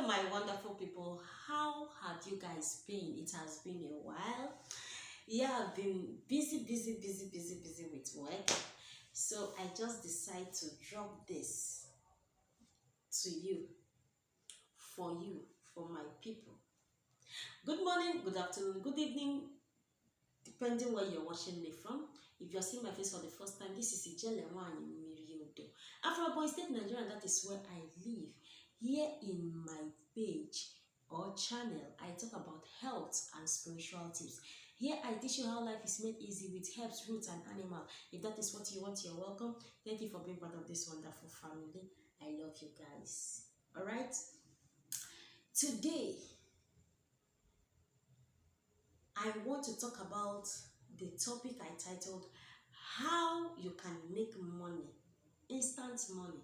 Hello, my wonderful people. How have you guys been? It has been a while. Yeah, I've been busy with work. So I just decided to drop this to you, for my people. Good morning, good afternoon, good evening, depending where you're watching me from. If you're seeing my face for the first time, this is Ijele Nwanyị Miriodo. Afro Boy State, Nigeria, and that is where I live. Here in my page or channel, I talk about health and spiritual tips. Here I teach you how life is made easy with herbs, roots, and animal. If that is what you want, you're welcome. Thank you for being part of this wonderful family. I love you guys. All right. Today, I want to talk about the topic I titled how you can make money, instant money,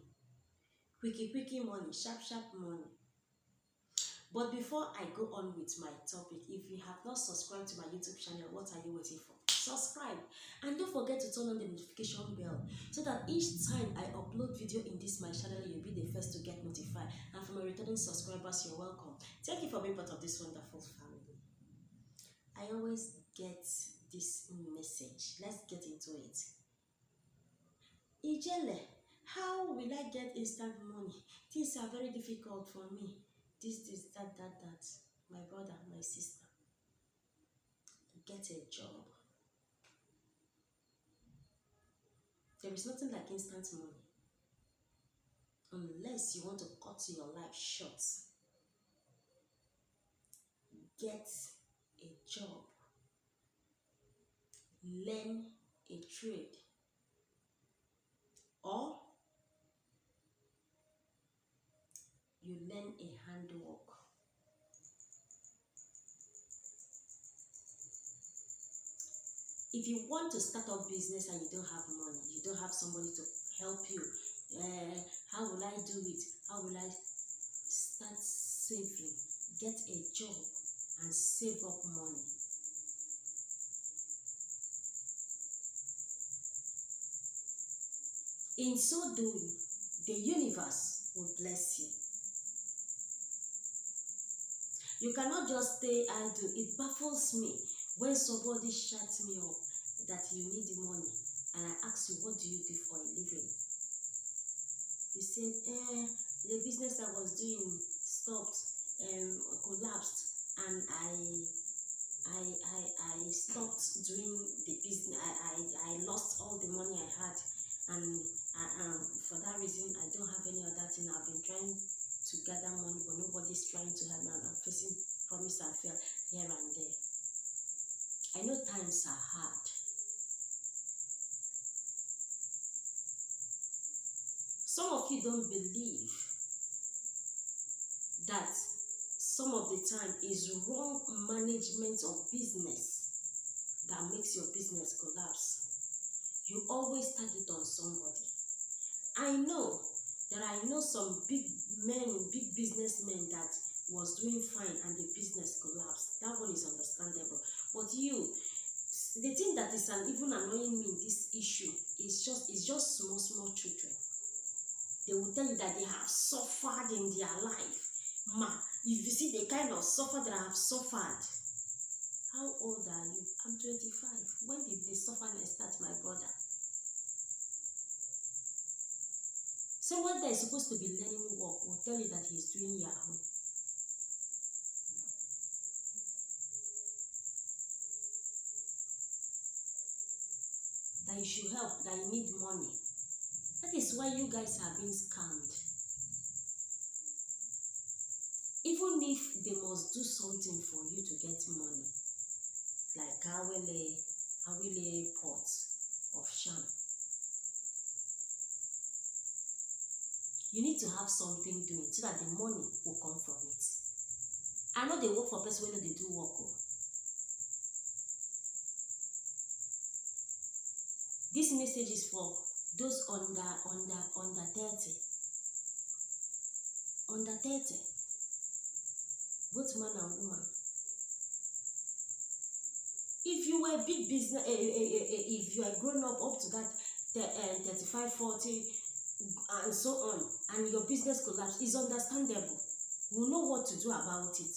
quickie money, sharp money. But before I go on with my topic, if you have not subscribed to my YouTube channel, what are you waiting for? Subscribe, and don't forget to turn on the notification bell so that each time I upload video in this my channel, you'll be the first to get notified. And for my returning subscribers, you're welcome. Thank you for being part of this wonderful family. I always get this message. Let's get into it. Ijele, how will I get instant money? Things are very difficult for me. This, that. My brother, my sister. Get a job. There is nothing like instant money. Unless you want to cut your life short. Get a job. Learn a trade. Or you learn a handwork. If you want to start up business and you don't have money, you don't have somebody to help you, how will I do it? How will I start saving? Get a job and save up money. In so doing, the universe will bless you. You cannot just stay idle. It baffles me when somebody shuts me up that you need money, and I ask you, what do you do for a living? You said, the business I was doing stopped, collapsed, and I stopped doing the business. I lost all the money I had, and for that reason, I don't have any other thing. I've been trying to gather money, but nobody's trying to help me, and I'm facing promise and fail here and there. I know times are hard. Some of you don't believe that some of the time is wrong management of business that makes your business collapse. You always tag it on somebody. I know some big businessmen that was doing fine and the business collapsed. That one is understandable. But the thing that is even annoying me in this issue is just small children. They will tell you that they have suffered in their life. If you see the kind of suffer that I have suffered. How old are you? I'm 25. When did the suffering start, my brother? Someone that is supposed to be learning work will tell you that he is doing Yahoo. That you should help, that you need money. That is why you guys are being scammed. Even if they must do something for you to get money, like Awile Port of Sham, you need to have something doing so that the money will come from it. I know they work for person when they do work. This message is for those under 30. Under 30. Both man and woman. If you were a big business, if you are grown up to that 35, 40, and so on, and your business collapse, is understandable. will know what to do about it.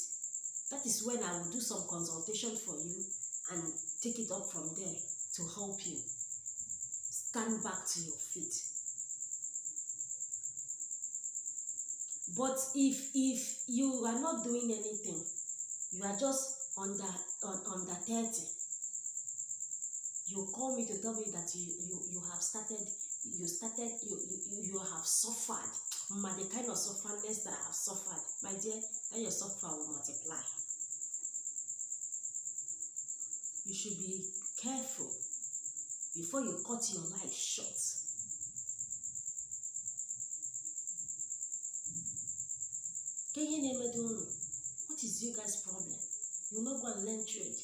That is when I will do some consultation for you and take it up from there to help you stand back to your feet. But if you are not doing anything, you are just under 30, you call me to tell me that you have suffered. The kind of sufferness that I have suffered, my dear, then your suffering will multiply. You should be careful before you cut your life short. What is you guys' problem? You're not going to learn trade.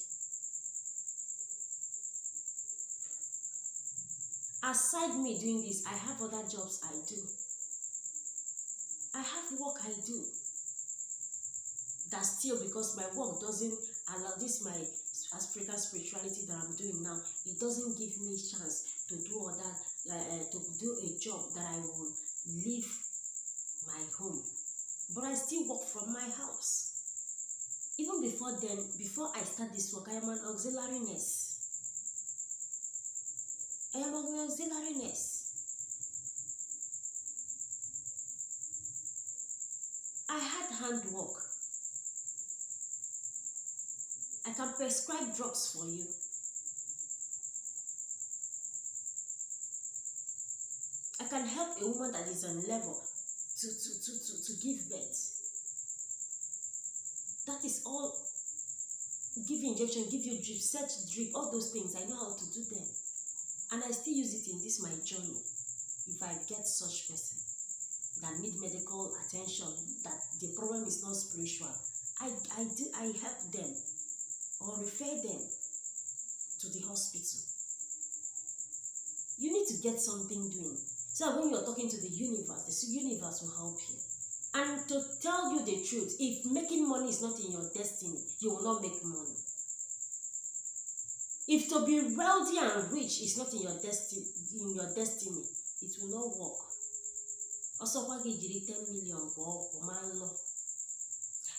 Aside me doing this, I have other jobs I do. I have work I do. That still, because my work doesn't allow this, my African spirituality that I'm doing now, it doesn't give me chance to do to do a job that I will leave my home. But I still work from my house. Even before then, before I start this work, I am an auxiliary nurse. I am an auxiliary nurse. I had handwork. I can prescribe drugs for you. I can help a woman that is on level to give birth. That is all. Give injection, give you drip, set drip, all those things. I know how to do them. And I still use it in this my journey. If I get such person that need medical attention, that the problem is not spiritual, I help them or refer them to the hospital. You need to get something doing. So when you're talking to the universe will help you. And to tell you the truth, if making money is not in your destiny, you will not make money. If to be wealthy and rich is not in your destiny, it will not work. Also, 10 million go.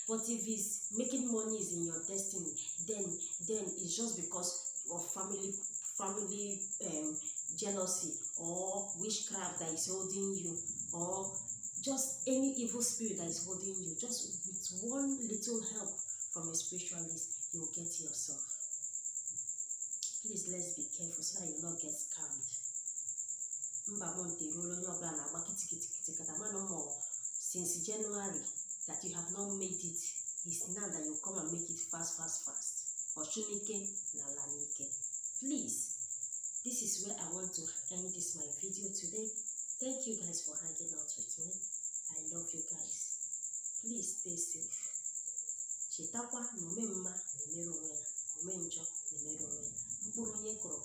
But if it's making money is in your destiny, then it's just because of family jealousy or witchcraft that is holding you, or just any evil spirit that is holding you. Just with one little help from a spiritualist, you will get yourself. Please, let's be careful so that you will not get scammed. Since January that you have not made it, it's now that you come and make it fast. Please, this is where I want to end this my video today. Thank you guys for hanging out with me. I love you guys. Please stay safe. Chetakwa no memma nemero wena, omenjo nemero wena. Mpuru onye koro